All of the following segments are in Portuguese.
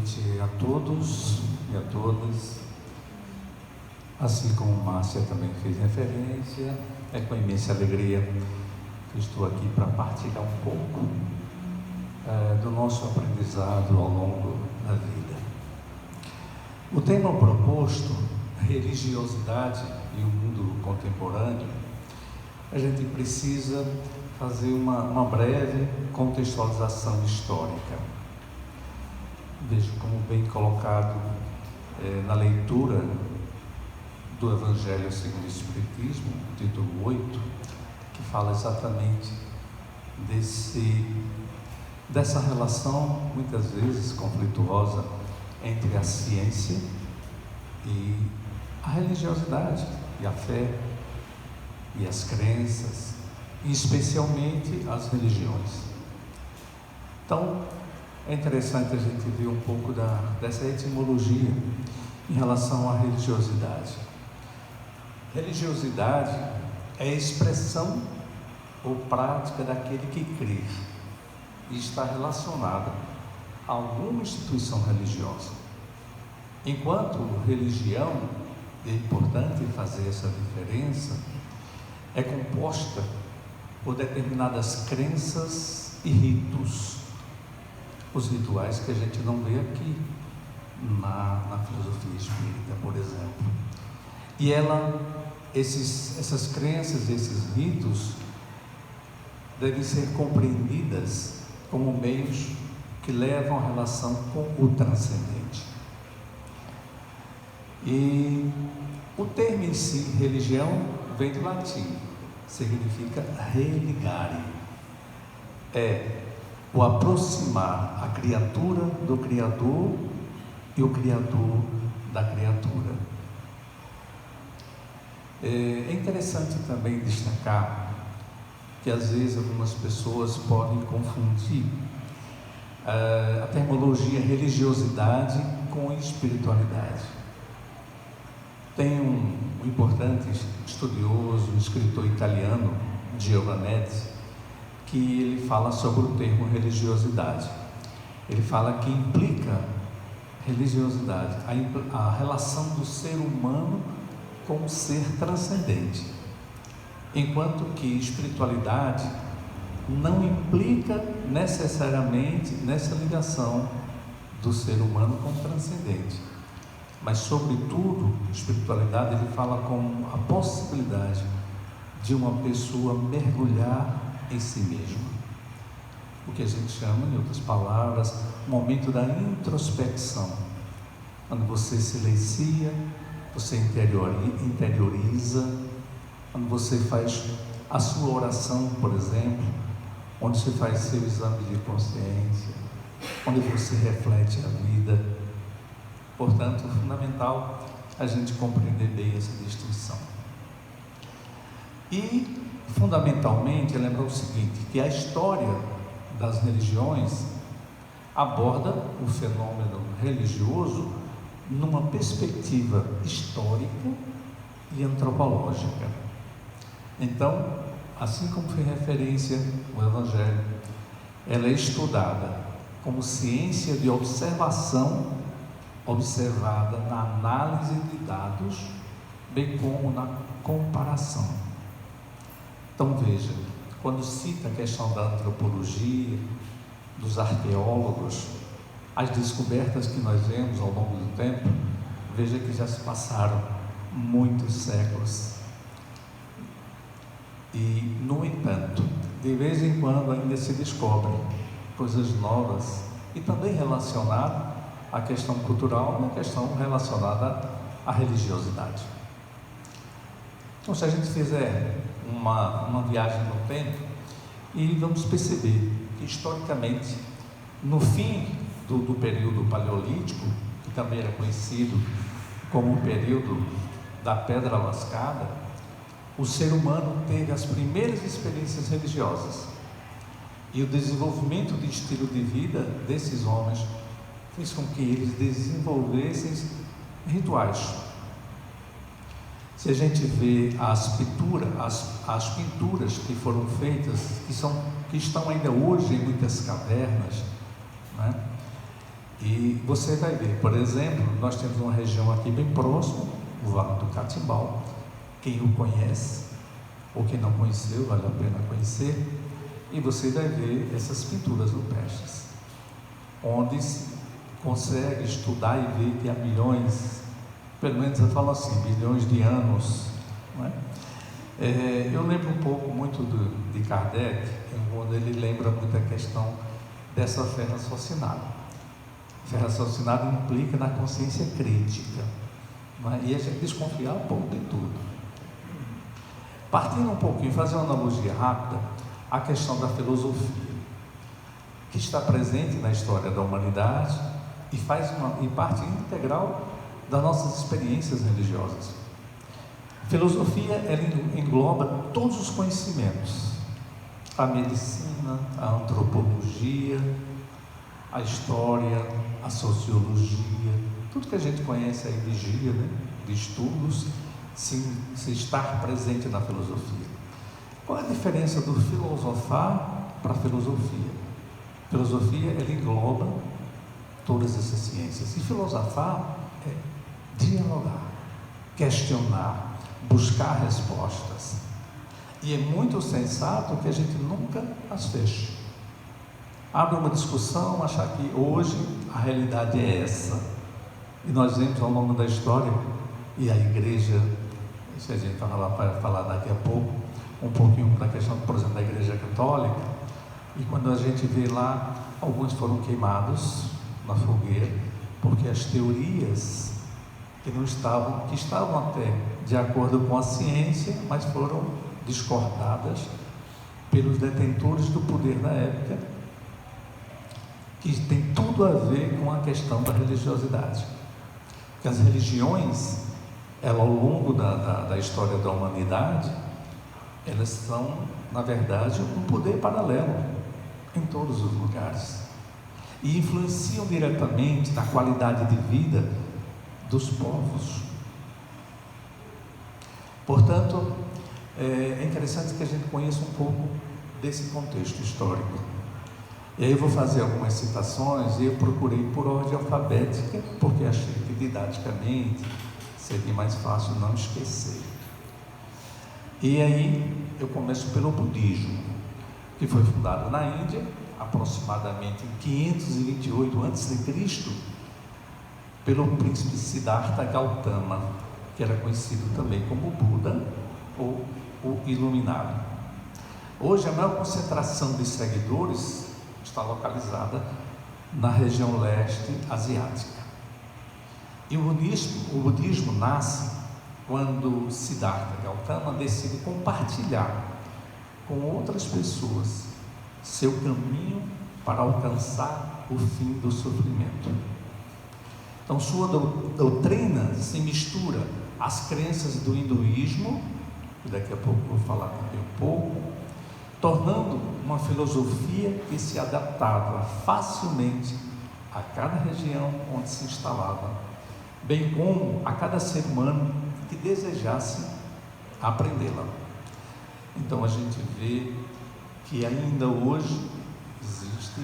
noite a todos e a todas. Assim como Márcia também fez referência, é com imensa alegria que estou aqui para partilhar um pouco do nosso aprendizado ao longo da vida. O tema proposto, religiosidade e o mundo contemporâneo, a gente precisa fazer uma breve contextualização histórica. Vejo como bem colocado na leitura do Evangelho segundo o Espiritismo, título 8, que fala exatamente dessa relação, muitas vezes conflituosa, entre a ciência e a religiosidade, e a fé, e as crenças, e especialmente as religiões. Então, é interessante a gente ver um pouco dessa etimologia em relação à religiosidade. Religiosidade é a expressão ou prática daquele que crê e está relacionada a alguma instituição religiosa. Enquanto religião, é importante fazer essa diferença, é composta por determinadas crenças e ritos. Os rituais que a gente não vê aqui na filosofia espírita, por exemplo. E essas crenças, esses ritos, devem ser compreendidas como meios que levam a relação com o transcendente. E o termo em si, religião, vem do latim, significa religare. É o aproximar a criatura do Criador e o Criador da criatura. É interessante também destacar que às vezes algumas pessoas podem confundir a terminologia religiosidade com espiritualidade. Tem um importante estudioso, um escritor italiano, Giovannetti, que ele fala sobre o termo religiosidade. Ele fala que implica religiosidade, a relação do ser humano com o ser transcendente, enquanto que espiritualidade não implica necessariamente nessa ligação do ser humano com o transcendente, mas sobretudo, espiritualidade ele fala com a possibilidade de uma pessoa mergulhar em si mesma, o que a gente chama, em outras palavras, o momento da introspecção, quando você silencia, você interioriza, quando você faz a sua oração, por exemplo, onde você faz seu exame de consciência, onde você reflete a vida. Portanto, é fundamental a gente compreender bem essa distinção. E fundamentalmente, lembra o seguinte, que a história das religiões aborda o fenômeno religioso numa perspectiva histórica e antropológica. Então, assim como foi referência no Evangelho, ela é estudada como ciência de observação, observada na análise de dados, bem como na comparação. Então veja, quando cita a questão da antropologia, dos arqueólogos, as descobertas que nós vemos ao longo do tempo, veja que já se passaram muitos séculos. E, no entanto, de vez em quando ainda se descobrem coisas novas e também relacionadas à questão cultural, à questão relacionada à religiosidade. Então, se a gente fizer uma viagem no tempo, e vamos perceber que historicamente, no fim do período paleolítico, que também era conhecido como o período da pedra lascada, o ser humano teve as primeiras experiências religiosas, e o desenvolvimento de estilo de vida desses homens fez com que eles desenvolvessem rituais. Se a gente vê as pinturas que foram feitas, que estão ainda hoje em muitas cavernas, né? E você vai ver, por exemplo, nós temos uma região aqui bem próxima, o Vale do Catimbau. Quem o conhece, ou quem não conheceu, vale a pena conhecer. E você vai ver essas pinturas rupestres, onde se consegue estudar e ver que há milhões, pelo menos eu falo assim, bilhões de anos, não é? Eu lembro um pouco muito de Kardec, quando ele lembra muito a questão dessa fé raciocinada. Fé raciocinada implica na consciência crítica, não é? E a gente desconfiar um pouco de tudo. Partindo um pouquinho, fazer uma analogia rápida, a questão da filosofia, que está presente na história da humanidade e parte integral das nossas experiências religiosas. Filosofia, ela engloba todos os conhecimentos, a medicina, a antropologia, a história, a sociologia, tudo que a gente conhece aí de gíria, né? De estudos, se estar presente na filosofia. Qual é a diferença do filosofar para a filosofia? Filosofia, ela engloba todas essas ciências, e filosofar é dialogar, questionar, buscar respostas. E é muito sensato que a gente nunca as feche. Abre uma discussão, achar que hoje a realidade é essa, e nós vemos ao longo da história, e a igreja, se a gente vai falar daqui a pouco, um pouquinho da questão, por exemplo, da igreja católica, e quando a gente vê lá, alguns foram queimados na fogueira, porque as teorias que estavam até de acordo com a ciência, mas foram discordadas pelos detentores do poder da época, que tem tudo a ver com a questão da religiosidade. Que as religiões, ao longo da história da humanidade, elas são, na verdade, um poder paralelo em todos os lugares e influenciam diretamente na qualidade de vida dos povos. Portanto, é interessante que a gente conheça um pouco desse contexto histórico. E aí eu vou fazer algumas citações, e eu procurei por ordem alfabética, porque achei que didaticamente seria mais fácil não esquecer. E aí eu começo pelo budismo, que foi fundado na Índia, aproximadamente em 528 a.C., pelo príncipe Siddhartha Gautama, que era conhecido também como Buda ou o Iluminado. Hoje a maior concentração de seguidores está localizada na região leste asiática. E o budismo nasce quando Siddhartha Gautama decide compartilhar com outras pessoas seu caminho para alcançar o fim do sofrimento. Então, sua doutrina se mistura às crenças do hinduísmo, que daqui a pouco eu vou falar também um pouco, tornando uma filosofia que se adaptava facilmente a cada região onde se instalava, bem como a cada ser humano que desejasse aprendê-la. Então a gente vê que ainda hoje existe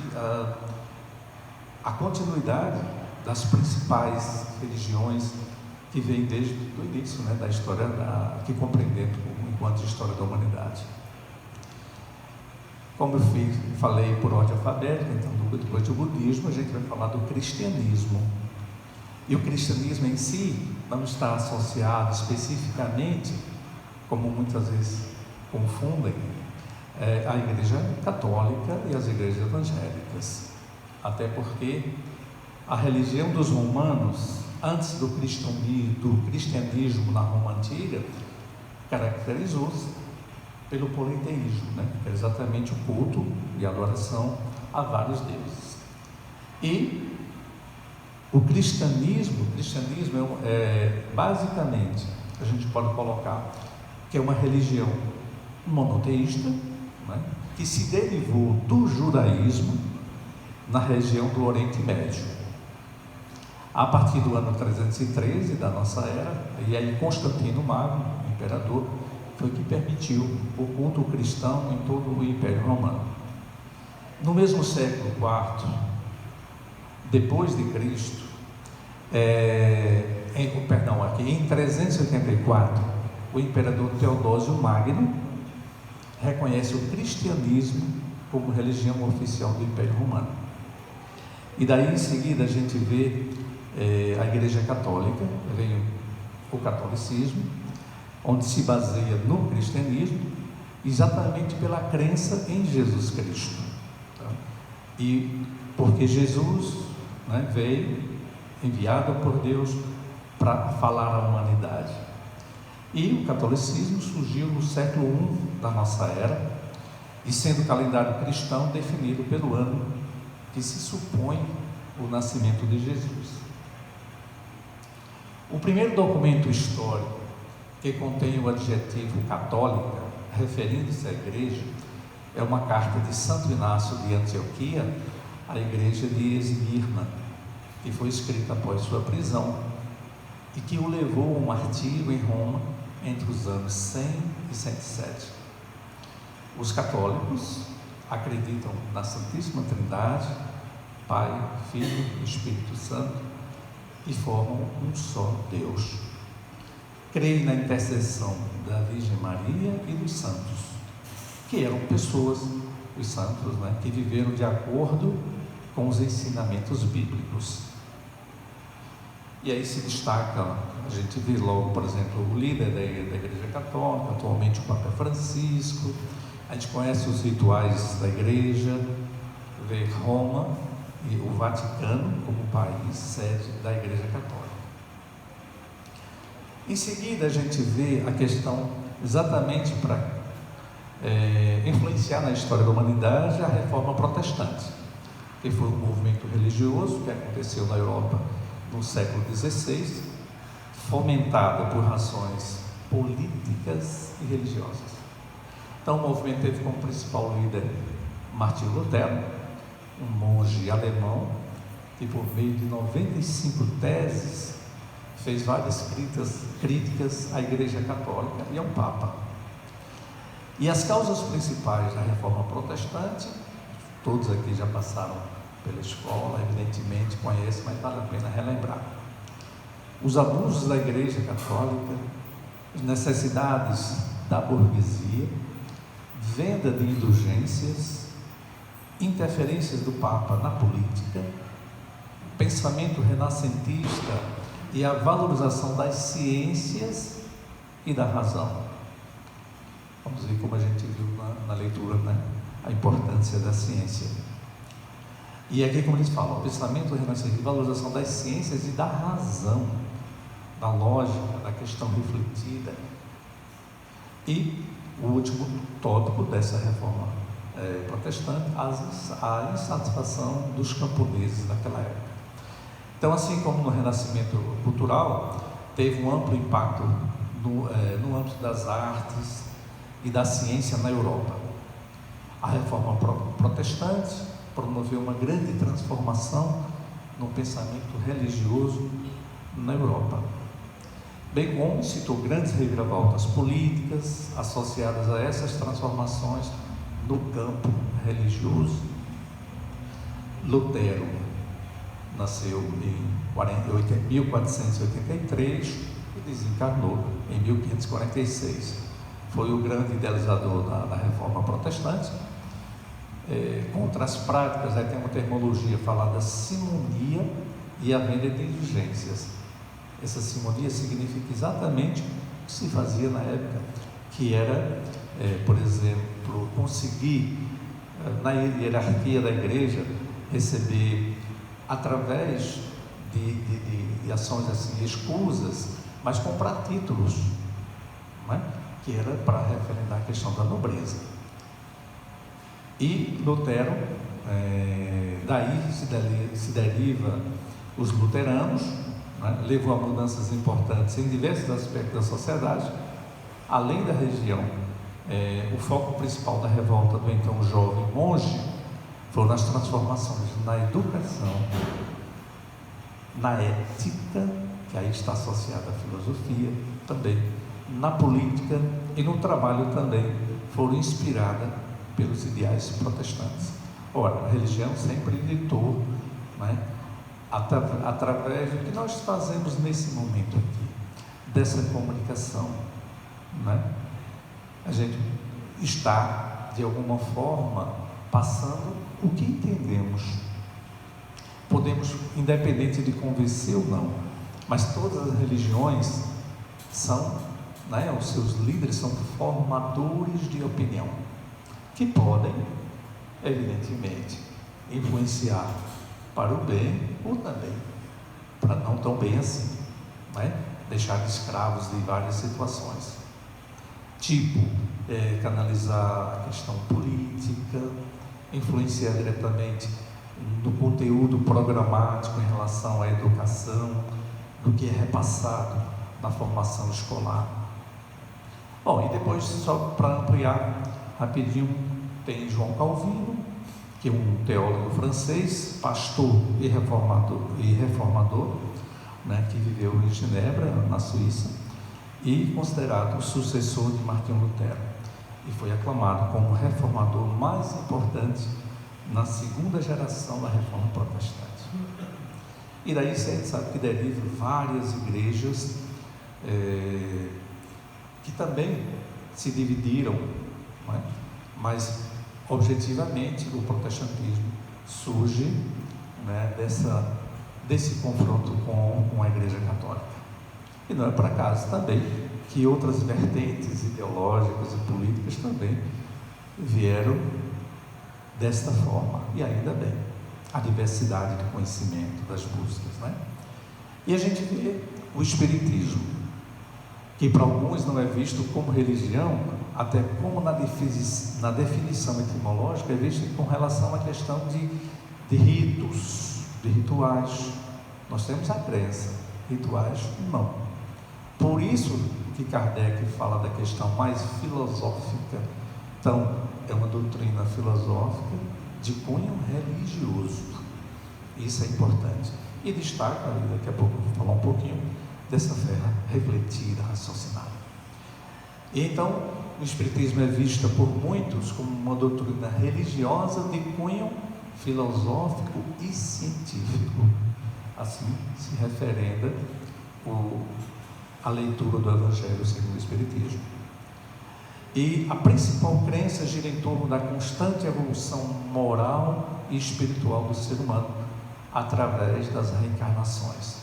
a continuidade das principais religiões que vem desde o início, né, da história que compreendemos enquanto história da humanidade. Como eu falei por ordem alfabética, então depois do budismo a gente vai falar do cristianismo. E o cristianismo em si não está associado especificamente, como muitas vezes confundem, a igreja católica e as igrejas evangélicas. Até porque a religião dos romanos, antes do cristianismo na Roma Antiga, caracterizou-se pelo politeísmo, né? Que é exatamente o culto e adoração a vários deuses. E o cristianismo basicamente, a gente pode colocar que é uma religião monoteísta, né? Que se derivou do judaísmo na região do Oriente Médio. A partir do ano 313 da nossa era, e aí Constantino Magno, o imperador, foi que permitiu o culto cristão em todo o Império Romano. No mesmo século IV, depois de Cristo, em 384, o imperador Teodósio Magno reconhece o cristianismo como religião oficial do Império Romano. E daí em seguida a gente vê a Igreja Católica, vem o catolicismo, onde se baseia no cristianismo, exatamente pela crença em Jesus Cristo. Tá? E porque Jesus, né, veio enviado por Deus para falar à humanidade. E o catolicismo surgiu no século I da nossa era, e sendo o calendário cristão definido pelo ano que se supõe o nascimento de Jesus. O primeiro documento histórico que contém o adjetivo católica, referindo-se à igreja, é uma carta de Santo Inácio de Antioquia à igreja de Esmirna, que foi escrita após sua prisão e que o levou a um martírio em Roma entre os anos 100 e 107. Os católicos acreditam na Santíssima Trindade, Pai, Filho e Espírito Santo, e formam um só Deus. Creem na intercessão da Virgem Maria e dos santos, que eram pessoas, os santos, né, que viveram de acordo com os ensinamentos bíblicos. E aí se destaca, a gente vê logo, por exemplo, o líder da Igreja Católica, atualmente o Papa Francisco. A gente conhece os rituais da Igreja, vê Roma e o Vaticano como país sede da Igreja Católica. Em seguida a gente vê a questão exatamente para influenciar na história da humanidade a Reforma Protestante, que foi um movimento religioso que aconteceu na Europa no século XVI, fomentada por razões políticas e religiosas. Então o movimento teve como principal líder Martinho Lutero, um monge alemão que por meio de 95 teses fez várias críticas à Igreja Católica e ao Papa. E as causas principais da Reforma Protestante, todos aqui já passaram pela escola, evidentemente conhecem, mas vale a pena relembrar. Os abusos da Igreja Católica, as necessidades da burguesia, venda de indulgências, interferências do Papa na política, pensamento renascentista e a valorização das ciências e da razão. Vamos ver como a gente viu na leitura, né? A importância da ciência. E aqui, como eles falam, o pensamento renascentista, valorização das ciências e da razão, da lógica, da questão refletida. E o último tópico dessa reforma protestante, a insatisfação dos camponeses naquela época. Então, assim como no Renascimento cultural, teve um amplo impacto no âmbito das artes e da ciência na Europa. A reforma protestante promoveu uma grande transformação no pensamento religioso na Europa, bem como citou grandes reviravoltas políticas associadas a essas transformações no campo religioso. Lutero nasceu em 1483 e desencarnou em 1546. Foi o grande idealizador da Reforma Protestante, contra as práticas. Aí tem uma terminologia falada simonia e a venda de indulgências. Essa simonia significa exatamente o que se fazia na época, que era, por exemplo, conseguir, na hierarquia da igreja, receber através de ações assim, escusas, mas comprar títulos, não é? Que era para referendar a questão da nobreza. E Lutero, daí se deriva os luteranos, né? Levou a mudanças importantes em diversos aspectos da sociedade, além da região. O foco principal da revolta do então jovem monge foram as transformações na educação, na ética, que aí está associada à filosofia também, na política e no trabalho também, foram inspiradas pelos ideais protestantes. Ora, a religião sempre ditou, né, através do que nós fazemos nesse momento aqui, dessa comunicação, né? A gente está, de alguma forma, passando o que entendemos. Podemos, independente de convencer ou não, mas todas as religiões são, né, os seus líderes são formadores de opinião, que podem, evidentemente, influenciar para o bem ou também para não tão bem assim, né? Deixar escravos de várias situações, tipo canalizar a questão política, influenciar diretamente no conteúdo programático em relação à educação, do que é repassado na formação escolar. Bom, e depois, só para ampliar rapidinho, tem João Calvino, que é um teólogo francês, pastor e reformador, né, que viveu em Genebra, na Suíça, e considerado o sucessor de Martinho Lutero, e foi aclamado como o reformador mais importante na segunda geração da Reforma Protestante. E daí a gente sabe que deriva várias igrejas que também se dividiram, né? Mas objetivamente o protestantismo surge, né, desse confronto com a Igreja Católica. E não é por acaso também que outras vertentes ideológicas e políticas também vieram desta forma, e ainda bem, a diversidade de conhecimento, das buscas, né? E a gente vê o Espiritismo, que para alguns não é visto como religião, até como na definição etimológica é visto com relação à questão de ritos, de rituais. Nós temos a crença, rituais não. Por isso que Kardec fala da questão mais filosófica. Então, é uma doutrina filosófica de cunho religioso. Isso é importante. E destaca, daqui a pouco eu vou falar um pouquinho, dessa fé refletida, raciocinada. E então, o Espiritismo é visto por muitos como uma doutrina religiosa de cunho filosófico e científico. Assim se referenda a leitura do Evangelho segundo o Espiritismo. E a principal crença gira em torno da constante evolução moral e espiritual do ser humano através das reencarnações.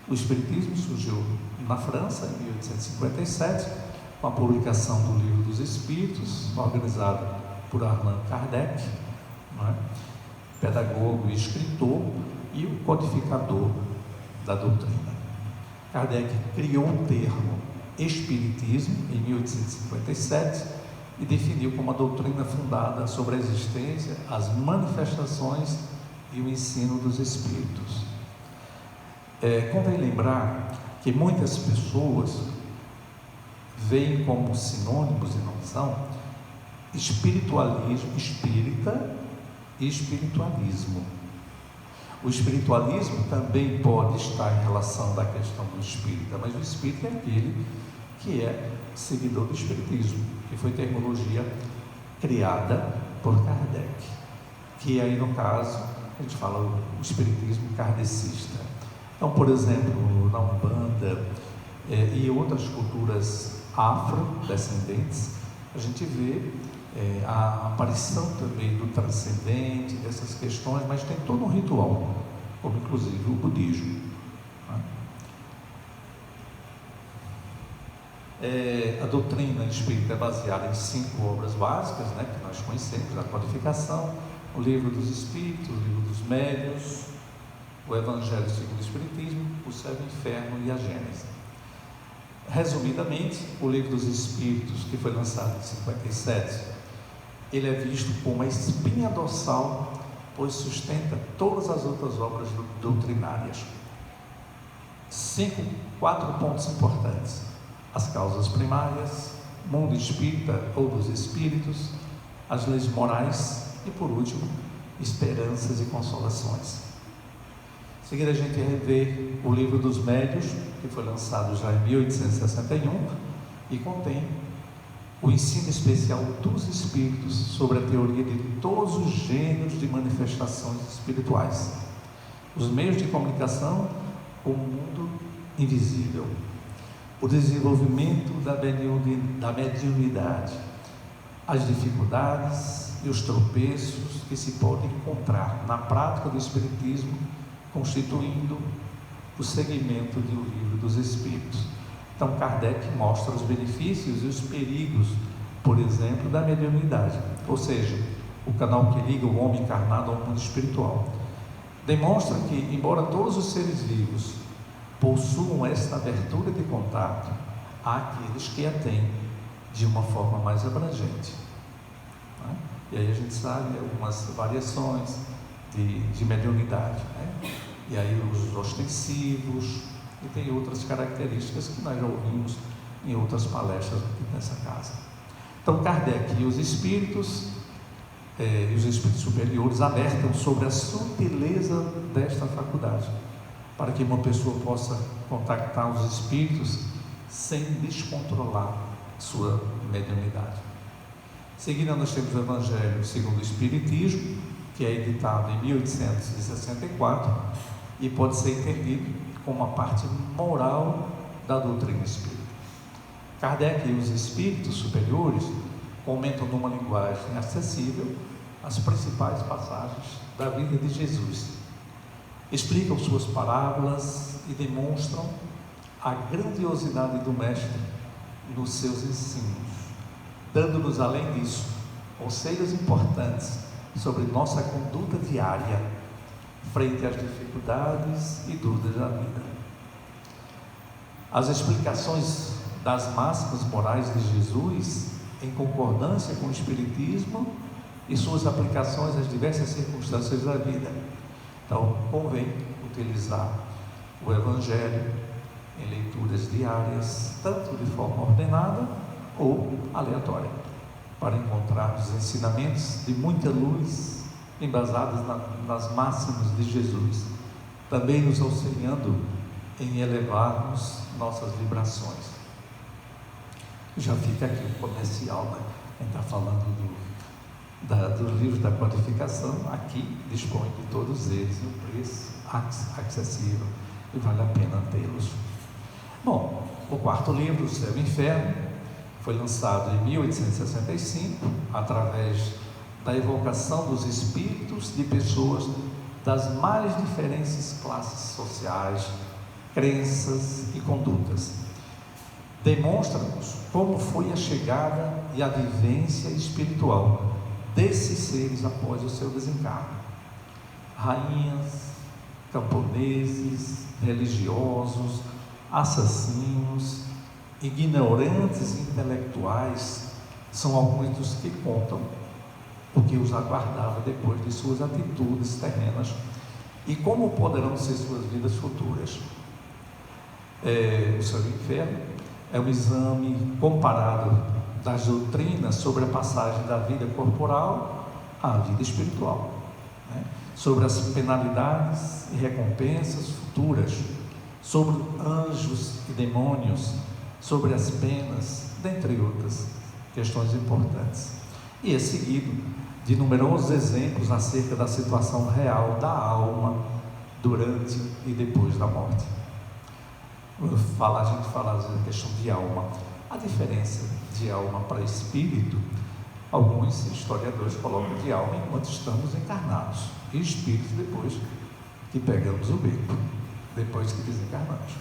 O Espiritismo surgiu na França em 1857, com a publicação do Livro dos Espíritos, organizado por Allan Kardec, né? Pedagogo e escritor e o codificador da doutrina. Kardec criou o termo Espiritismo em 1857 e definiu como uma doutrina fundada sobre a existência, as manifestações e o ensino dos Espíritos. Convém lembrar que muitas pessoas veem como sinônimos, e não são, espiritualismo, espírita e espiritualismo. O espiritualismo também pode estar em relação da questão do espírita, mas o espírita é aquele que é seguidor do espiritismo, que foi terminologia criada por Kardec, que aí no caso a gente fala o espiritismo kardecista. Então, por exemplo, na Umbanda e outras culturas afrodescendentes, a gente vê a aparição também do transcendente, dessas questões, mas tem todo um ritual, como inclusive o budismo, né? A doutrina espírita é baseada em 5 obras básicas, né, que nós conhecemos: a Codificação, o Livro dos Espíritos, o Livro dos Médiuns, o Evangelho segundo o Espiritismo, o Céu e o Inferno e a Gênese. Resumidamente, o Livro dos Espíritos, que foi lançado em 57, ele é visto como uma espinha dorsal, pois sustenta todas as outras obras doutrinárias. 4 pontos importantes: as causas primárias, mundo espírita ou dos espíritos, as leis morais e, por último, esperanças e consolações. Em seguida, a gente revê o Livro dos Médiuns, que foi lançado já em 1861 e contém o ensino especial dos espíritos sobre a teoria de todos os gêneros de manifestações espirituais. os meios de comunicação com o mundo invisível, o desenvolvimento da mediunidade, as dificuldades e os tropeços que se podem encontrar na prática do Espiritismo, constituindo o segmento do Livro dos Espíritos. Então Kardec mostra os benefícios e os perigos, por exemplo, da mediunidade, ou seja, o canal que liga o homem encarnado ao mundo espiritual. Demonstra que, embora todos os seres vivos possuam esta abertura de contato, há aqueles que a têm de uma forma mais abrangente, né? E aí a gente sabe algumas variações de mediunidade, né? E aí os ostensivos, e tem outras características que nós já ouvimos em outras palestras aqui nessa casa. Então Kardec e os espíritos superiores alertam sobre a sutileza desta faculdade, para que uma pessoa possa contactar os espíritos sem descontrolar sua mediunidade. Em seguida, nós temos o Evangelho segundo o Espiritismo, que é editado em 1864 e pode ser entendido como uma parte moral da doutrina espírita. Kardec e os espíritos superiores comentam numa linguagem acessível as principais passagens da vida de Jesus, explicam suas parábolas e demonstram a grandiosidade do Mestre nos seus ensinos, dando-nos, além disso, conselhos importantes sobre nossa conduta diária frente às dificuldades e dúvidas da vida. As explicações das máximas morais de Jesus, em concordância com o Espiritismo e suas aplicações às diversas circunstâncias da vida. Então, convém utilizar o Evangelho em leituras diárias, tanto de forma ordenada ou aleatória, para encontrar os ensinamentos de muita luz embasados nas máximas de Jesus, também nos auxiliando em elevarmos nossas vibrações. Já fica aqui o comercial, né? A gente está falando dos livros da codificação. Aqui dispõe de todos eles, um preço acessível e vale a pena tê-los. Bom, o quarto livro, O Céu e o Inferno, foi lançado em 1865 através da evocação dos espíritos de pessoas das mais diferentes classes sociais, crenças e condutas. Demonstra-nos como foi a chegada e a vivência espiritual desses seres após o seu desencarne. Rainhas, camponeses, religiosos, assassinos, ignorantes intelectuais são alguns dos que contam o que os aguardava depois de suas atitudes terrenas e como poderão ser suas vidas futuras. O Céu e o Inferno é um exame comparado das doutrinas sobre a passagem da vida corporal à vida espiritual, né? Sobre as penalidades e recompensas futuras, sobre anjos e demônios, sobre as penas, dentre outras questões importantes. E é seguido de numerosos exemplos acerca da situação real da alma durante e depois da morte. A gente fala às vezes a questão de alma. A diferença de alma para espírito, alguns historiadores colocam de alma enquanto estamos encarnados, e espírito depois que pegamos o beco, depois que desencarnamos.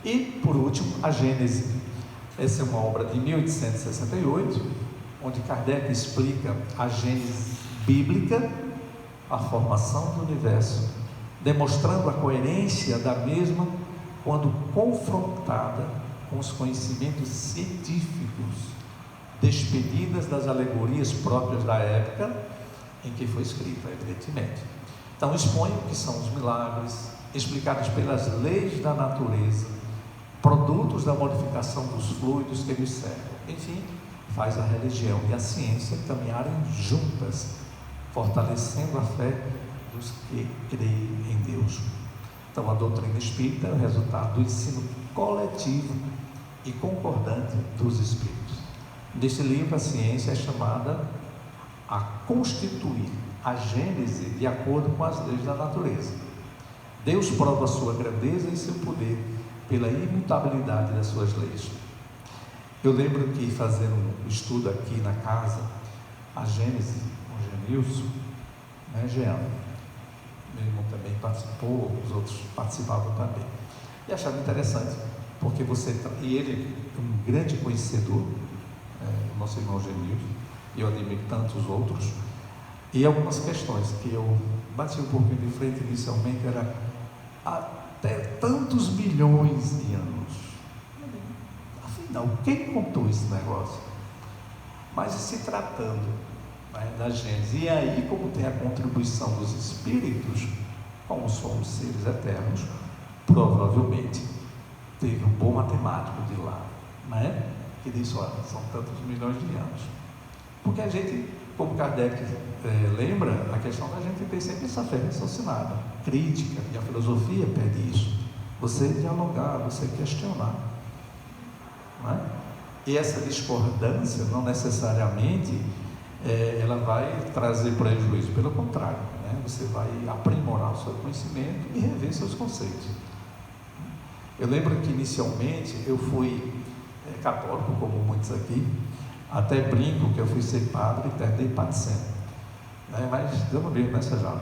E, por último, a Gênese. Essa é uma obra de 1868, onde Kardec explica a Gênese bíblica, a formação do universo, demonstrando a coerência da mesma quando confrontada com os conhecimentos científicos, despedidas das alegorias próprias da época em que foi escrita, evidentemente. Então, expõe o que são os milagres, explicados pelas leis da natureza, produtos da modificação dos fluidos que nos cercam. Enfim, faz a religião e a ciência caminharem juntas, fortalecendo a fé dos que creem em Deus. Então, a doutrina espírita é o resultado do ensino coletivo e concordante dos espíritos. Neste livro, a ciência é chamada a constituir a Gênese de acordo com as leis da natureza. Deus prova a sua grandeza e seu poder pela imutabilidade das suas leis. Eu lembro que fazendo um estudo aqui na casa, a Gênese, com Genilson, né, Jean, meu irmão também participou, os outros participavam também, e achava interessante, porque e ele é um grande conhecedor, o nosso irmão Genilson, e eu admiro tantos outros, e algumas questões que eu bati um pouquinho de frente inicialmente, era até tantos milhões de anos, afinal, quem contou esse negócio? Mas se tratando, né, da Gênese, e aí como tem a contribuição dos espíritos, como somos seres eternos, provavelmente teve um bom matemático de lá, né, que disse, olha, são tantos milhões de anos, porque a gente, como Kardec lembra, a questão da gente ter sempre essa fé raciocinada, crítica, e a filosofia pede isso, você dialogar, você questionar, né? E essa discordância não necessariamente ela vai trazer prejuízo, pelo contrário, né? Você vai aprimorar o seu conhecimento e rever seus conceitos. Eu lembro que inicialmente eu fui católico, como muitos aqui, até brinco que eu fui ser padre e terminei padecendo, né? Mas deu uma vez nessa já.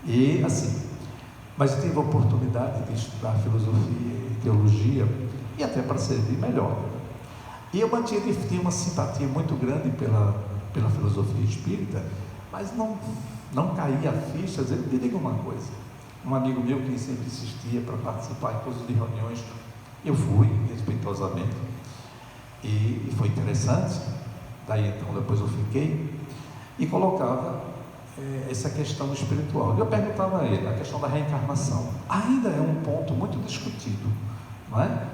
E assim, mas eu tive a oportunidade de estudar filosofia e teologia, e até para servir melhor. E eu tinha uma simpatia muito grande pela filosofia espírita, mas não caía a ficha. Me diga uma coisa, um amigo meu que sempre insistia para participar em coisas de reuniões, eu fui respeitosamente, e foi interessante. Daí então depois eu fiquei e colocava essa questão espiritual. Eu perguntava a ele a questão da reencarnação. Ainda é um ponto muito discutido, não é?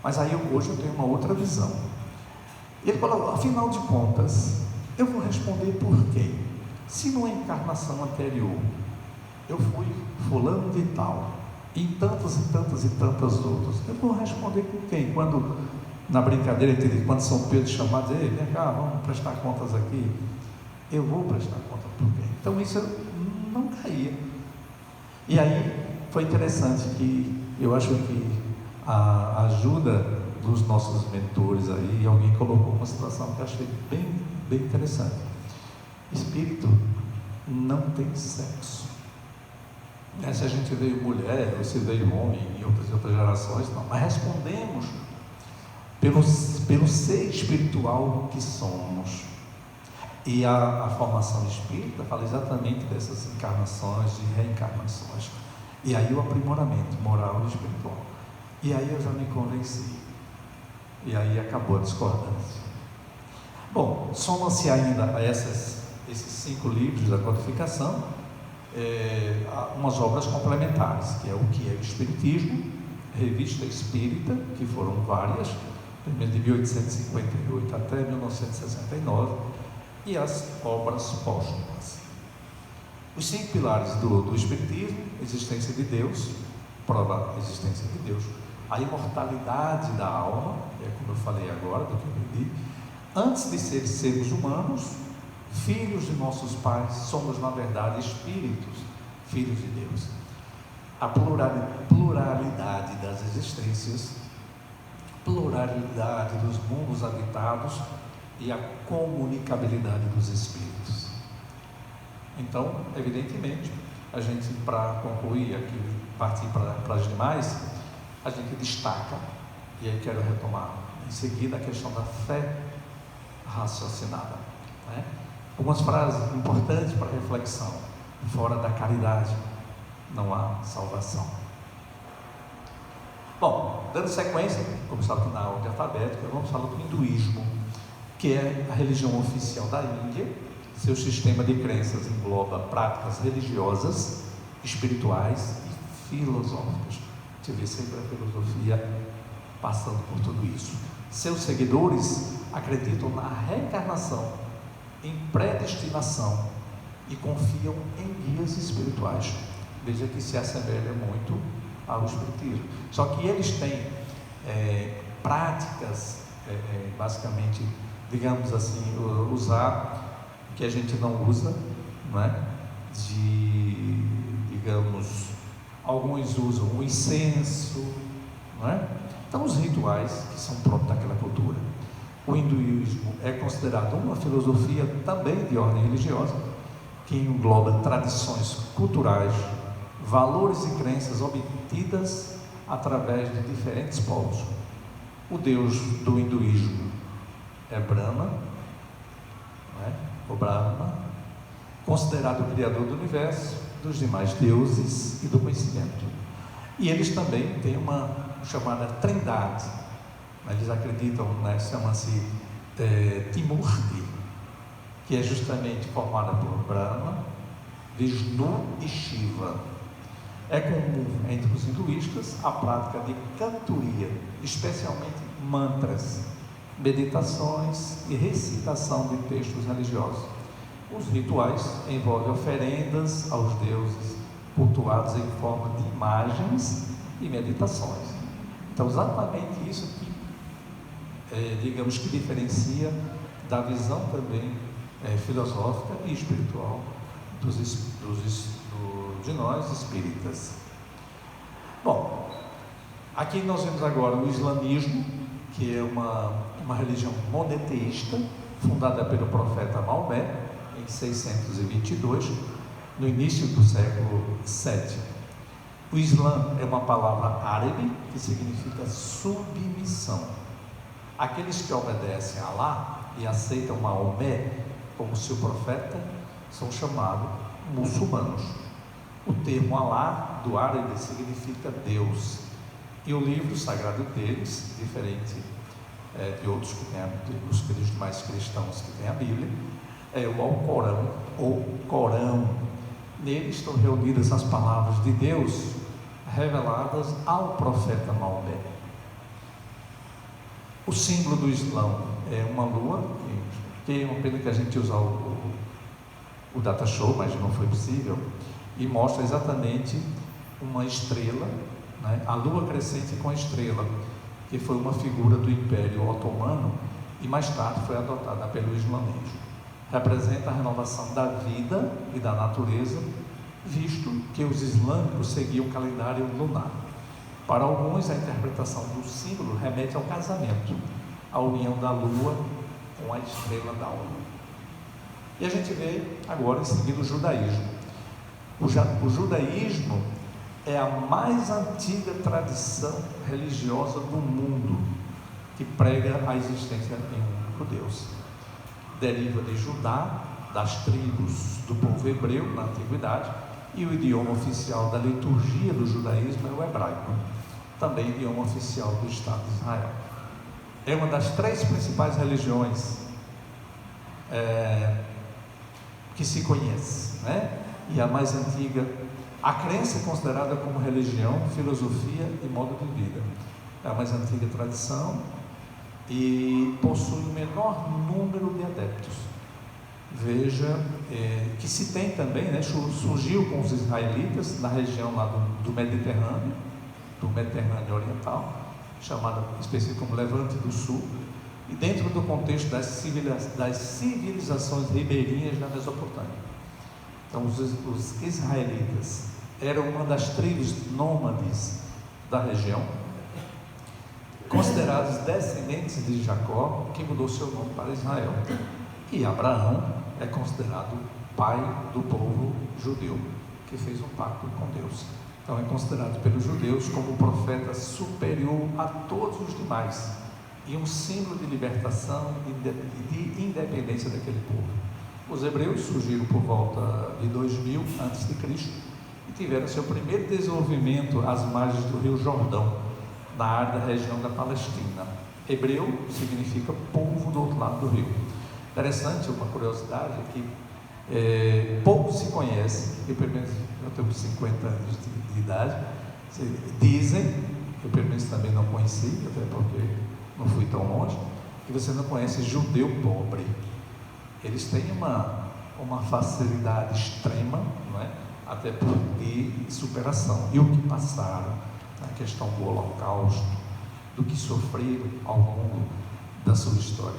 Mas aí hoje eu tenho uma outra visão. Ele falou, afinal de contas, eu vou responder por quê? Se numa encarnação anterior eu fui fulano de tal, em tantas e tantas e tantas outras, eu vou responder por quem? Quando, na brincadeira, quando São Pedro chamar, dizer, vem cá, vamos prestar contas aqui, eu vou prestar conta por quem? Então isso não caía. E aí foi interessante que eu acho que a ajuda dos nossos mentores aí, alguém colocou uma situação que eu achei bem interessante. Espírito não tem sexo. Se a gente veio mulher, ou se veio homem em outras gerações, não. Mas respondemos pelo ser espiritual que somos. E a formação espírita fala exatamente dessas encarnações e reencarnações. E aí o aprimoramento moral e espiritual. E aí eu já me convenci. E aí acabou a discordância. Bom, somam-se ainda a esses 5 livros da codificação, umas obras complementares, que é o que é o Espiritismo, Revista Espírita, que foram várias, de 1858 até 1969, e as obras póstumas. Os 5 pilares do Espiritismo: existência de Deus, prova a existência de Deus, a imortalidade da alma, como eu falei agora, do que eu aprendi. Antes de seres humanos, filhos de nossos pais, somos na verdade espíritos, filhos de Deus. A pluralidade das existências, pluralidade dos mundos habitados e a comunicabilidade dos espíritos. Então, evidentemente, a gente, para concluir aqui, partir para as demais, a gente destaca, e aí quero retomar em seguida, a questão da fé raciocinada, né? Algumas frases importantes para reflexão: fora da caridade não há salvação. Bom, dando sequência, como está aqui na ordem alfabética, vamos falar do hinduísmo, que é a religião oficial da Índia. Seu sistema de crenças engloba práticas religiosas, espirituais e filosóficas. Você vê sempre a filosofia passando por tudo isso. Seus seguidores acreditam na reencarnação, em predestinação e confiam em guias espirituais. Veja que se assemelha muito ao espiritismo. Só que eles têm práticas, basicamente, digamos assim, usar o que a gente não usa, não é? Digamos, alguns usam o incenso, não é? Então, os rituais que são próprios daquela cultura. O hinduísmo é considerado uma filosofia também de ordem religiosa, que engloba tradições culturais, valores e crenças obtidas através de diferentes povos. O deus do hinduísmo é Brahma, não é? O Brahma, considerado o criador do universo, dos demais deuses e do conhecimento. E eles também têm uma chamada trindade. Eles acreditam, né, chama-se Trimurti, que é justamente formada por Brahma, Vishnu e Shiva. É comum entre os hinduístas a prática de cantoria, especialmente mantras, meditações e recitação de textos religiosos. Os rituais envolvem oferendas aos deuses, cultuados em forma de imagens e meditações. Então, exatamente isso que, digamos que diferencia da visão também filosófica e espiritual de nós espíritas. Bom, aqui nós vemos agora o islamismo, que é uma religião monoteísta, fundada pelo profeta Maomé, em 622, no início do século VII. O Islã é uma palavra árabe que significa submissão. Aqueles que obedecem a Alá e aceitam Maomé como seu profeta são chamados muçulmanos. O termo Alá do árabe significa Deus, e o livro sagrado deles, diferente de outros que têm dos demais cristãos que têm a Bíblia, é o Alcorão ou Corão. Nele estão reunidas as palavras de Deus reveladas ao profeta Maomé. O símbolo do Islã é uma lua, que é uma pena que a gente usa o data show, mas não foi possível, e mostra exatamente uma estrela, né? A lua crescente com a estrela, que foi uma figura do Império Otomano e mais tarde foi adotada pelo islamismo. Representa a renovação da vida e da natureza, visto que os islâmicos seguiam o calendário lunar. Para alguns, a interpretação do símbolo remete ao casamento, à união da lua com a estrela da alma. E a gente vê agora em seguida o judaísmo. O judaísmo é a mais antiga tradição religiosa do mundo, que prega a existência em um único Deus. Deriva de Judá, das tribos do povo hebreu na antiguidade, e o idioma oficial da liturgia do judaísmo é o hebraico, também idioma oficial do Estado de Israel. É uma das três principais religiões que se conhece, né? E a mais antiga. A crença é considerada como religião, filosofia e modo de vida. É a mais antiga tradição e possui o menor número de adeptos. Veja que se tem também, né, surgiu com os israelitas na região lá do Mediterrâneo Oriental, chamada específica como Levante do Sul, e dentro do contexto das civilizações ribeirinhas da Mesopotâmia. Então, os israelitas eram uma das tribos nômades da região, considerados descendentes de Jacó, que mudou seu nome para Israel. E Abraão é considerado pai do povo judeu, que fez um pacto com Deus. Então, é considerado pelos judeus como o profeta superior a todos os demais e um símbolo de libertação e de independência daquele povo. Os hebreus surgiram por volta de 2000 a.C. e tiveram seu primeiro desenvolvimento às margens do rio Jordão, na área da região da Palestina. Hebreu significa povo do outro lado do rio. Interessante, uma curiosidade é que pouco se conhece, eu pelo menos eu tenho 50 anos de idade, dizem, eu pelo menos também não conheci, até porque não fui tão longe, que você não conhece judeu pobre. Eles têm uma facilidade extrema, não é? Até de superação, e o que passaram na questão do Holocausto, do que sofreram ao longo da sua história.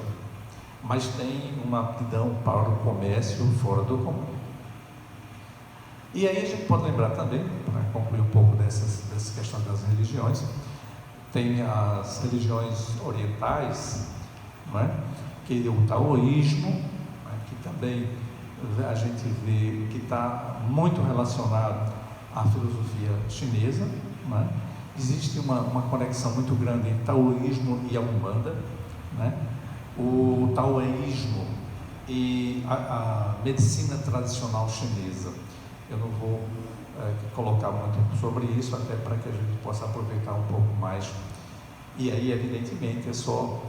Mas tem uma aptidão para o comércio fora do comum. E aí a gente pode lembrar também, para concluir um pouco dessas questões das religiões, tem as religiões orientais, não é? Que é o taoísmo, né? Que também a gente vê que está muito relacionado à filosofia chinesa, não é? Existe uma conexão muito grande entre taoísmo e a Umbanda, né? O taoísmo e a medicina tradicional chinesa. Eu não vou colocar muito sobre isso, até para que a gente possa aproveitar um pouco mais. E aí, evidentemente, é só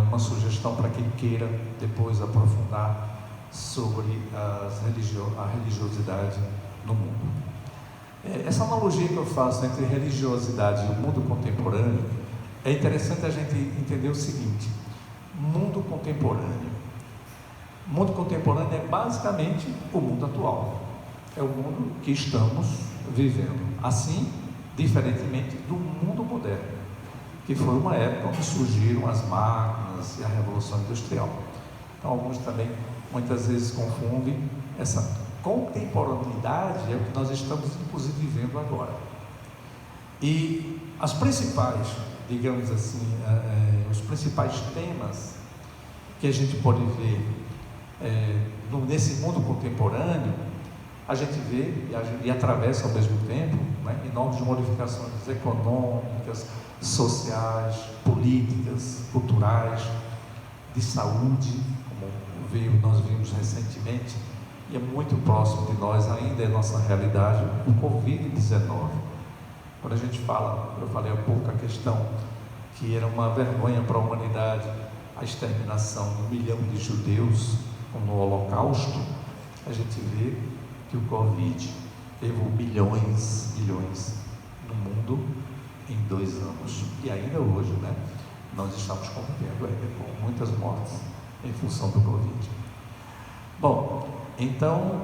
uma sugestão para quem queira depois aprofundar sobre a religiosidade no mundo. Essa analogia que eu faço entre religiosidade e o mundo contemporâneo, é interessante a gente entender o seguinte: mundo contemporâneo. O mundo contemporâneo é basicamente o mundo atual. É o mundo que estamos vivendo. Assim, diferentemente do mundo moderno, que foi uma época onde surgiram as máquinas e a Revolução Industrial. Então, alguns também, muitas vezes, confundem essa contemporaneidade, é o que nós estamos, inclusive, vivendo agora. E as principais, digamos assim, os principais temas que a gente pode ver nesse mundo contemporâneo, a gente vê e atravessa ao mesmo tempo, né, enormes modificações econômicas, sociais, políticas, culturais, de saúde, como nós vimos recentemente, e é muito próximo de nós ainda, é nossa realidade, o Covid-19. Quando a gente fala, eu falei há pouco a questão que era uma vergonha para a humanidade a exterminação de 1 milhão de judeus, como no Holocausto, a gente vê que o Covid levou milhões no mundo em 2 anos. E ainda hoje, né, nós estamos convivendo ainda com muitas mortes em função do Covid. Bom, então,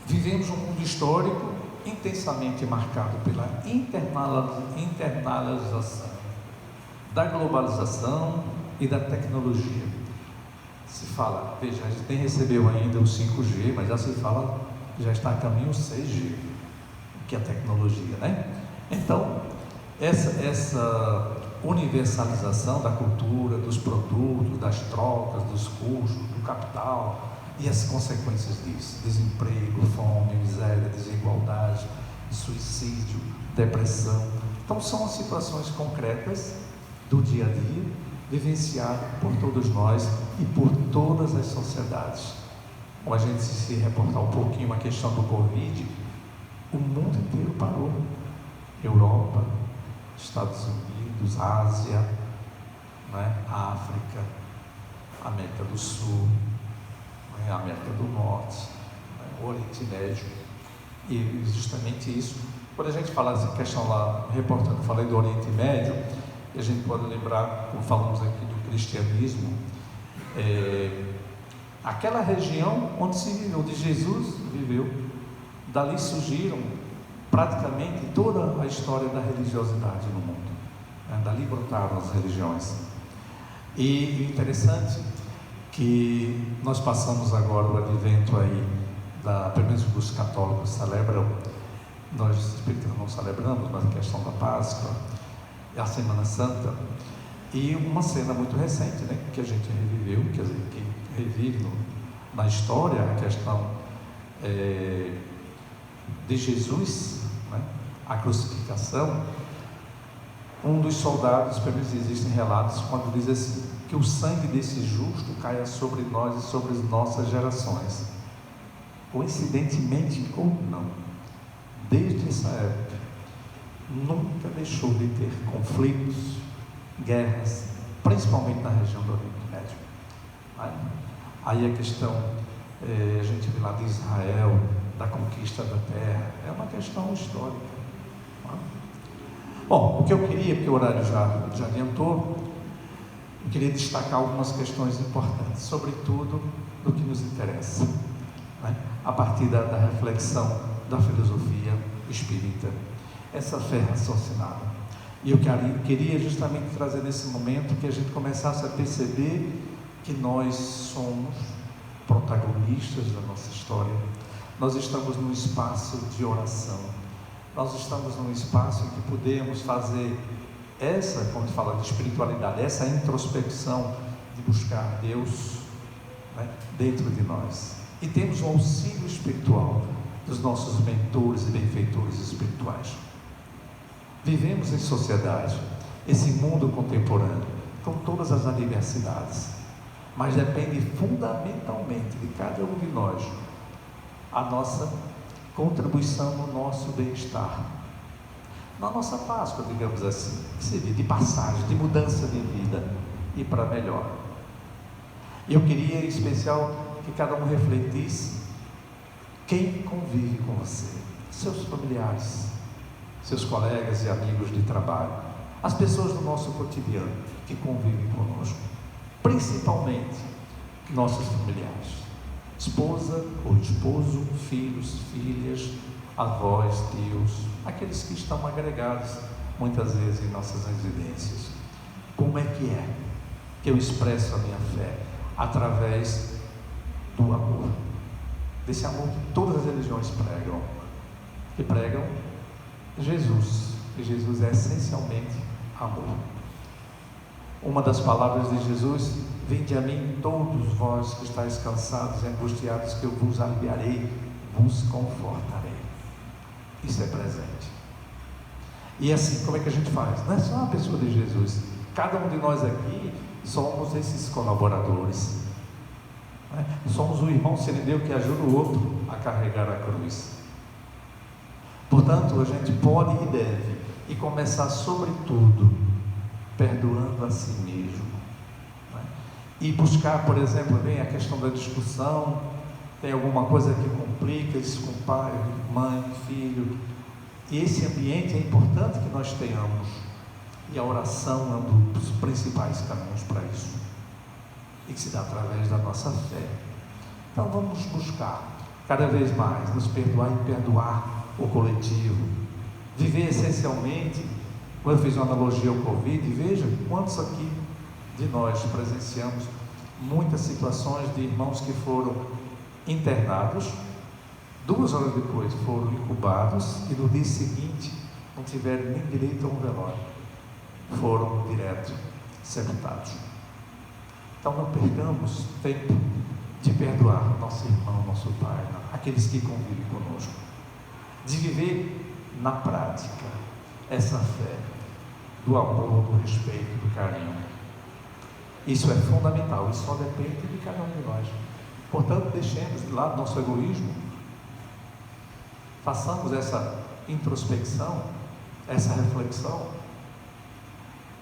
vivemos um mundo histórico intensamente marcado pela internalização da globalização e da tecnologia. Se fala, veja, a gente nem recebeu ainda o 5G, mas já se fala, já está a caminho o 6G, que é a tecnologia, né? Então, essa universalização da cultura, dos produtos, das trocas, dos custos, do capital e as consequências disso: desemprego, fome, miséria, desigualdade, suicídio, depressão. Então, são as situações concretas do dia a dia, vivenciado por todos nós e por todas as sociedades. Como a gente se reportar um pouquinho a questão do Covid, o mundo inteiro parou. Europa, Estados Unidos, Ásia, né? África, América do Sul, né? América do Norte, né? O Oriente Médio. E justamente isso, quando a gente fala essa questão lá, reportando, falei do Oriente Médio, a gente pode lembrar, como falamos aqui do cristianismo, aquela região onde se viveu, onde Jesus viveu, dali surgiram praticamente toda a história da religiosidade no mundo, né? Dali brotaram as religiões. E interessante que nós passamos agora o advento aí, pelo menos os católicos celebram, nós espíritas não celebramos, mas a questão da Páscoa, a Semana Santa, e uma cena muito recente, né, que a gente reviveu, quer dizer, que revive na história a questão de Jesus, né, a crucificação. Um dos soldados, pelo menos existem relatos, quando diz assim, que o sangue desse justo caia sobre nós e sobre as nossas gerações. Coincidentemente ou não, desde essa época, nunca deixou de ter conflitos, guerras, principalmente na região do Oriente Médio. Aí a questão, a gente vê lá de Israel, da conquista da terra, é uma questão histórica. Bom, o que eu queria, porque o horário já adiantou, eu queria destacar algumas questões importantes, sobretudo do que nos interessa, né? A partir da reflexão da filosofia espírita, essa fé raciocinada. E eu queria justamente trazer nesse momento que a gente começasse a perceber que nós somos protagonistas da nossa história, nós estamos num espaço de oração, nós estamos num espaço em que podemos fazer essa, quando fala de espiritualidade, essa introspecção de buscar Deus, né, dentro de nós. E temos um auxílio espiritual dos nossos mentores e benfeitores espirituais. Vivemos em sociedade, esse mundo contemporâneo, com todas as adversidades, mas depende fundamentalmente de cada um de nós a nossa contribuição no nosso bem-estar, na nossa Páscoa, digamos assim, que seria de passagem, de mudança de vida e para melhor. E eu queria em especial que cada um refletisse quem convive com você, seus familiares, seus colegas e amigos de trabalho, as pessoas do nosso cotidiano que convivem conosco, principalmente nossos familiares, esposa ou esposo, filhos, filhas, avós, tios, aqueles que estão agregados muitas vezes em nossas residências. Como é que eu expresso a minha fé? Através do amor, desse amor que todas as religiões pregam, que pregam Jesus, e Jesus é essencialmente amor. Uma das palavras de Jesus: vinde a mim todos vós que estáis cansados e angustiados, que eu vos aliviarei, vos confortarei. Isso é presente. E assim, como é que a gente faz? Não é só a pessoa de Jesus, cada um de nós aqui somos esses colaboradores, né? Somos o irmão sirineu que ajuda o outro a carregar a cruz. Portanto, a gente pode e deve, e começar sobretudo perdoando a si mesmo, né? E buscar, por exemplo, bem a questão da discussão, tem alguma coisa que complica isso com pai, mãe, filho, e esse ambiente é importante que nós tenhamos, e a oração é um dos principais caminhos para isso, e que se dá através da nossa fé. Então vamos buscar cada vez mais nos perdoar e perdoar o coletivo, viver essencialmente. Quando eu fiz uma analogia ao Covid, veja quantos aqui de nós presenciamos muitas situações de irmãos que foram internados, 2 horas depois foram incubados e no dia seguinte não tiveram nem direito a um velório, foram direto sepultados. Então não percamos tempo de perdoar nosso irmão, nosso pai, aqueles que convivem conosco, de viver na prática essa fé do amor, do respeito, do carinho. Isso é fundamental, isso só depende de cada um de nós. Portanto, deixemos de lado nosso egoísmo, façamos essa introspecção, essa reflexão.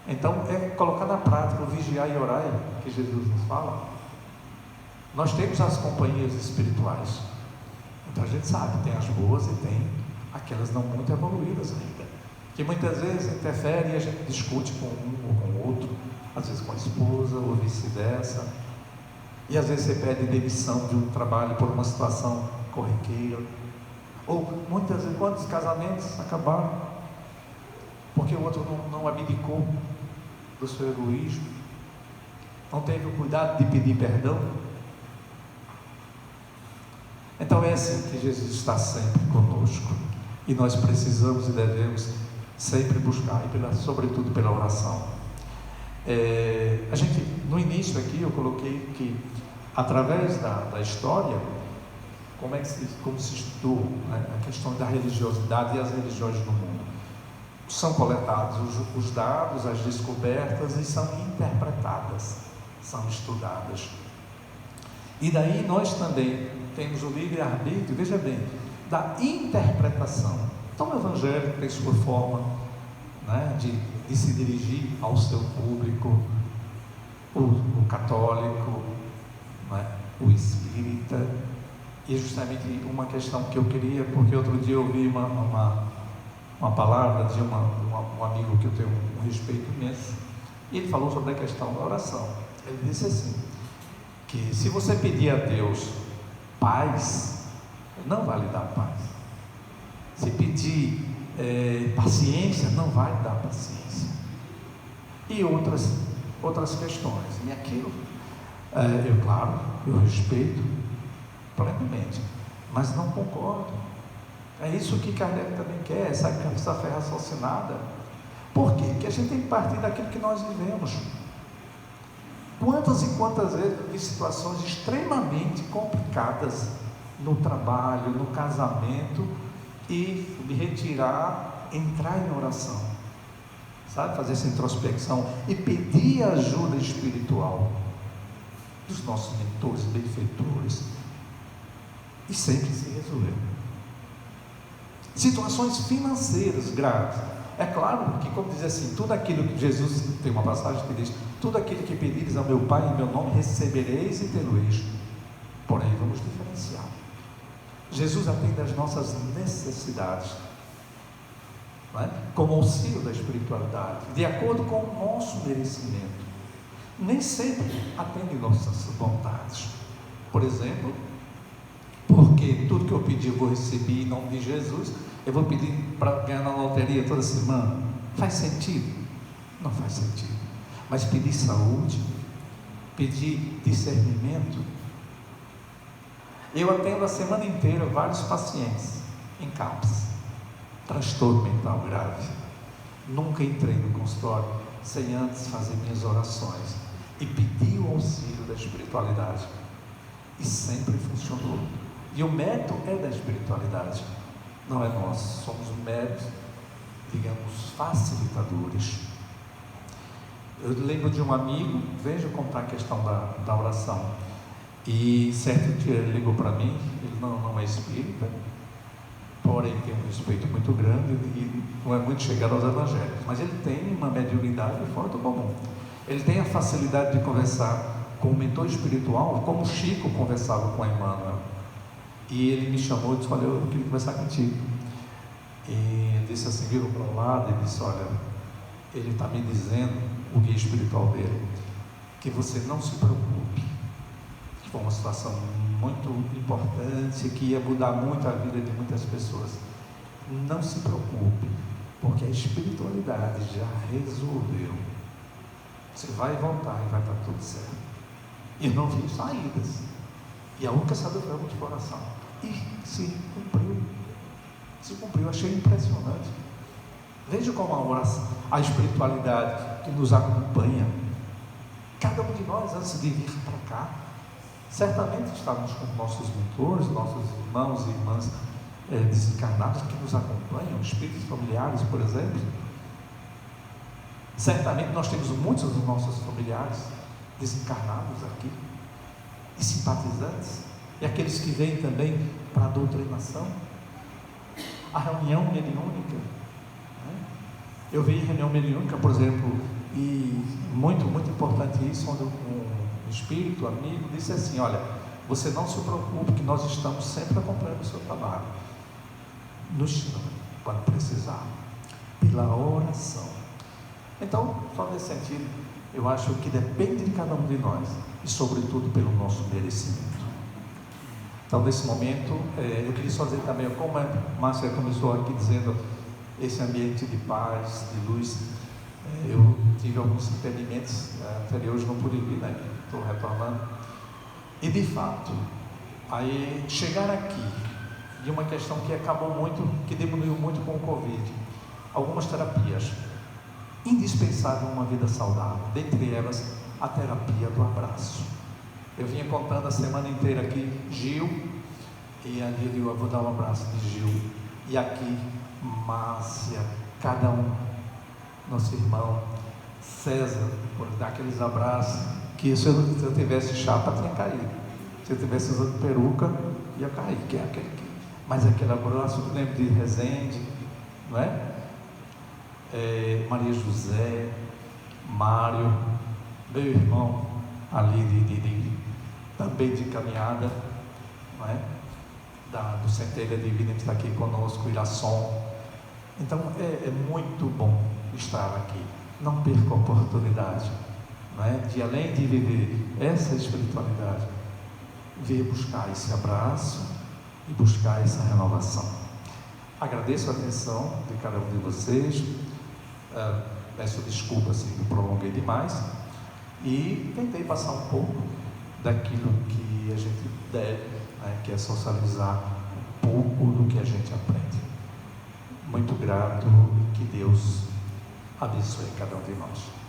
Então, é colocar na prática o vigiar e orar que Jesus nos fala. Nós temos as companhias espirituais, então a gente sabe, tem as boas e tem aquelas não muito evoluídas ainda, que muitas vezes interferem e a gente discute com um ou com o outro, às vezes com a esposa ou vice-versa, e às vezes você pede demissão de um trabalho por uma situação corriqueira, ou muitas vezes quantos casamentos acabaram porque o outro não abdicou do seu egoísmo, não teve o cuidado de pedir perdão. Então é assim que Jesus está sempre conosco, e nós precisamos e devemos sempre buscar, e sobretudo pela oração. A gente, no início aqui, eu coloquei que através da história, como se estudou, né, a questão da religiosidade e as religiões no mundo, são coletados os dados, as descobertas, e são interpretadas, são estudadas. E daí nós também temos o livre-arbítrio, veja bem, da interpretação. Então o Evangelho tem sua forma, né, de se dirigir ao seu público, o católico, né, o espírita, e justamente uma questão que eu queria, porque outro dia eu ouvi uma palavra de um amigo que eu tenho um respeito imenso, e ele falou sobre a questão da oração. Ele disse assim, que se você pedir a Deus paz, não vai lhe dar paz. Se pedir paciência, não vai dar paciência. E outras questões. E aquilo, eu respeito plenamente, mas não concordo. É isso que Kardec também quer, essa fé raciocinada. Por quê? Porque a gente tem que partir daquilo que nós vivemos. Quantas e quantas vezes eu vi situações extremamente complicadas no trabalho, no casamento, e me retirar, entrar em oração, sabe, fazer essa introspecção e pedir ajuda espiritual dos nossos mentores, benfeitores, e sempre se resolveu. Situações financeiras graves, é claro que, como diz assim, tudo aquilo que Jesus, tem uma passagem que diz, tudo aquilo que pedires ao meu Pai em meu nome recebereis e tê-lo-eis. Porém, vamos diferenciar. Jesus atende às nossas necessidades, não é? Como auxílio da espiritualidade, de acordo com o nosso merecimento. Nem sempre atende nossas vontades. Por exemplo, porque tudo que eu pedi eu vou receber em nome de Jesus, eu vou pedir para ganhar na loteria toda semana. Faz sentido? Não faz sentido. Mas pedir saúde, pedir discernimento. Eu atendo a semana inteira vários pacientes em CAPS, transtorno mental grave. Nunca entrei no consultório sem antes fazer minhas orações e pedir o auxílio da espiritualidade. E sempre funcionou. E o mérito é da espiritualidade, não é nosso. Somos meros, digamos, facilitadores. Eu lembro de um amigo, veja como está a questão da oração. E certo dia ele ligou para mim, ele não é espírita, porém tem um respeito muito grande e não é muito chegado aos evangélicos, mas ele tem uma mediunidade fora do comum. Ele tem a facilidade de conversar com o mentor espiritual, como o Chico conversava com Emmanuel. E ele me chamou e disse: olha, eu queria conversar contigo. E ele disse assim, virou para o lado e disse: olha, ele está me dizendo, o guia espiritual dele, que você não se preocupe. Foi uma situação muito importante, que ia mudar muito a vida de muitas pessoas. Não se preocupe, porque a espiritualidade já resolveu. Você vai voltar e vai estar tudo certo. E não vi saídas. E a única saída foi a multiplicação. E se cumpriu. Se cumpriu, achei impressionante. Veja como a oração, a espiritualidade que nos acompanha. Cada um de nós, antes de vir para cá, certamente estávamos com nossos mentores, nossos irmãos e irmãs desencarnados que nos acompanham, espíritos familiares, por exemplo. Certamente nós temos muitos dos nossos familiares desencarnados aqui, e simpatizantes, e aqueles que vêm também para a doutrinação, a reunião mediúnica, né? Eu vi reunião mediúnica, por exemplo, e muito importante isso, onde um espírito amigo disse assim: olha, você não se preocupe, que nós estamos sempre acompanhando o seu trabalho, nos chame quando precisar, pela oração. Então, só nesse sentido, eu acho que depende de cada um de nós, e sobretudo pelo nosso merecimento. Então, nesse momento, eu queria fazer também, como a Márcia começou aqui dizendo, esse ambiente de paz, de luz. Eu tive alguns impedimentos anteriores, não pude vir, né? Estou retornando. E de fato, aí chegar aqui, de uma questão que acabou muito, que diminuiu muito com o Covid, algumas terapias, indispensável uma vida saudável, dentre elas a terapia do abraço. Eu vinha contando a semana inteira aqui, Gil, e ali eu vou dar um abraço de Gil, e aqui Márcia, cada um, nosso irmão César, por dar aqueles abraços, que se eu tivesse chapa tinha caído, se eu tivesse usando peruca ia cair, que é aquele que, mas aquele abraço, eu lembro de Rezende, não é? Maria José, Mário, meu irmão ali também de caminhada, não é? Do Centelha Divina, que está aqui conosco, Irassom. Então é muito bom estar aqui. Não perca a oportunidade, não é? De, além de viver essa espiritualidade, vir buscar esse abraço e buscar essa renovação. Agradeço a atenção de cada um de vocês. Peço desculpas se me prolonguei demais, e tentei passar um pouco daquilo que a gente deve, né, que é socializar pouco do que a gente aprende. Muito grato, que Deus abençoe cada um de nós.